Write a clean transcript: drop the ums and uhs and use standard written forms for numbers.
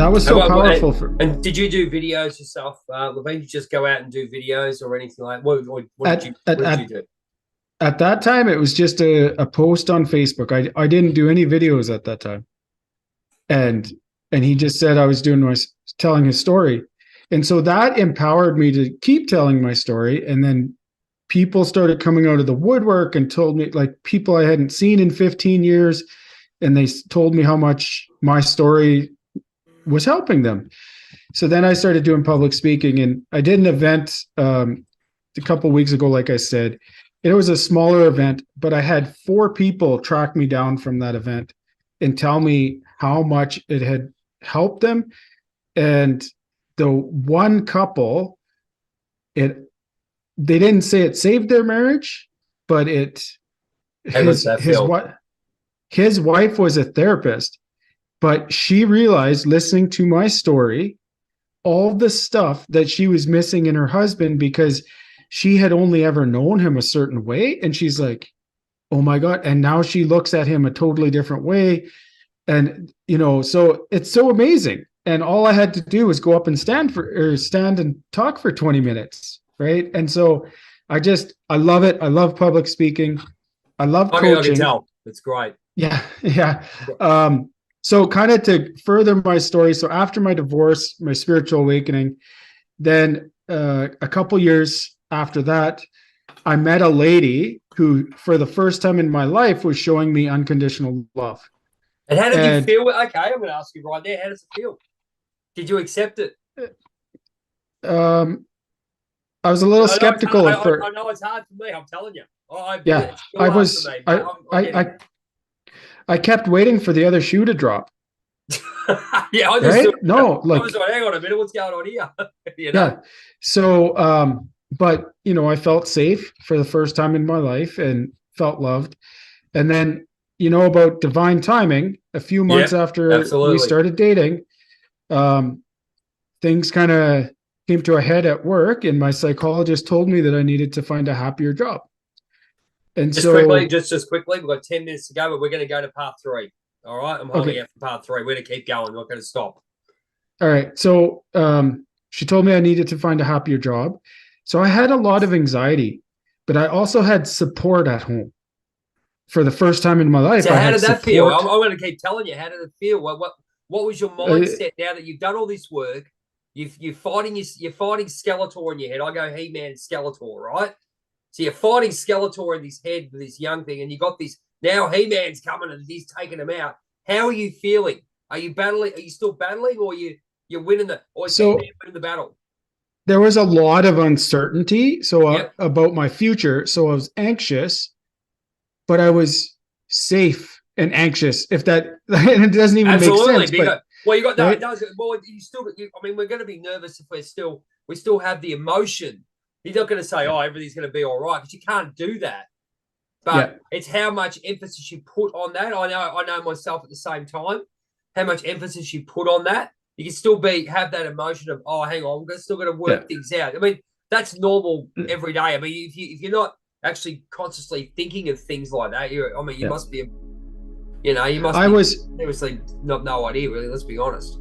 that was so powerful for And did you do videos yourself, Levine? Did you just go out and do videos or anything like? at What did you do? at that time. It was just a post on Facebook. I didn't do any videos at that time, and he just said I was doing my telling his story, and so that empowered me to keep telling my story. And then people started coming out of the woodwork and told me, like, people I hadn't seen in 15 years, and they told me how much my story was helping them. So then I started doing public speaking, and I did an event a couple of weeks ago. Like I said, it was a smaller event, but I had 4 people track me down from that event and tell me how much it had helped them. And the one couple, they didn't say it saved their marriage, but his wife was a therapist, but she realized, listening to my story, all the stuff that she was missing in her husband, because she had only ever known him a certain way. And she's like, oh my God. And now she looks at him a totally different way. And, so it's so amazing. And all I had to do was go up and stand and talk for 20 minutes. Right. And so I love it. I love public speaking. I love coaching. I can tell. It's great. Yeah. Yeah. So kind of to further my story. So after my divorce, my spiritual awakening, then a couple years after that, I met a lady who, for the first time in my life, was showing me unconditional love. And how did you feel? Okay, I'm going to ask you right there. How does it feel? Did you accept it? I was a little skeptical at first. I know it's hard for me. I'm telling you. I was. I kept waiting for the other shoe to drop. Yeah, I just right? No, like, I was like, hang on a minute, what's going on here? Yeah. So, but I felt safe for the first time in my life and felt loved. And then, about divine timing, a few months after we started dating, things kind of came to a head at work, and my psychologist told me that I needed to find a happier job. And just quickly, we've got 10 minutes to go, but we're going to go to part 3. All right, I'm holding out for part 3. We're going to keep going. We're not going to stop. All right. So she told me I needed to find a happier job. So I had a lot of anxiety, but I also had support at home for the first time in my life. So how did that feel? I'm going to keep telling you. How did it feel? What was your mindset now that you've done all this work? You're fighting Skeletor in your head. I go He-Man Skeletor, right? So you're fighting Skeletor in this head with this young thing, and you got this. Now He-Man's coming and he's taking him out. How are you feeling? Are you battling? Are you still battling, or you're winning winning the battle? There was a lot of uncertainty about my future. So I was anxious, but I was safe and anxious. If that, and it doesn't even make sense. Well, you got that. Right? It does. Well, we're going to be nervous if we still have the emotion. You're not going to say, "Oh, everything's going to be all right," because you can't do that. But it's how much emphasis you put on that. I know myself at the same time, how much emphasis you put on that. You can still have that emotion of, oh, hang on, we're still going to work things out. I mean, that's normal every day. I mean, if you're not actually consciously thinking of things like that, you must be, seriously not no idea, really. Let's be honest.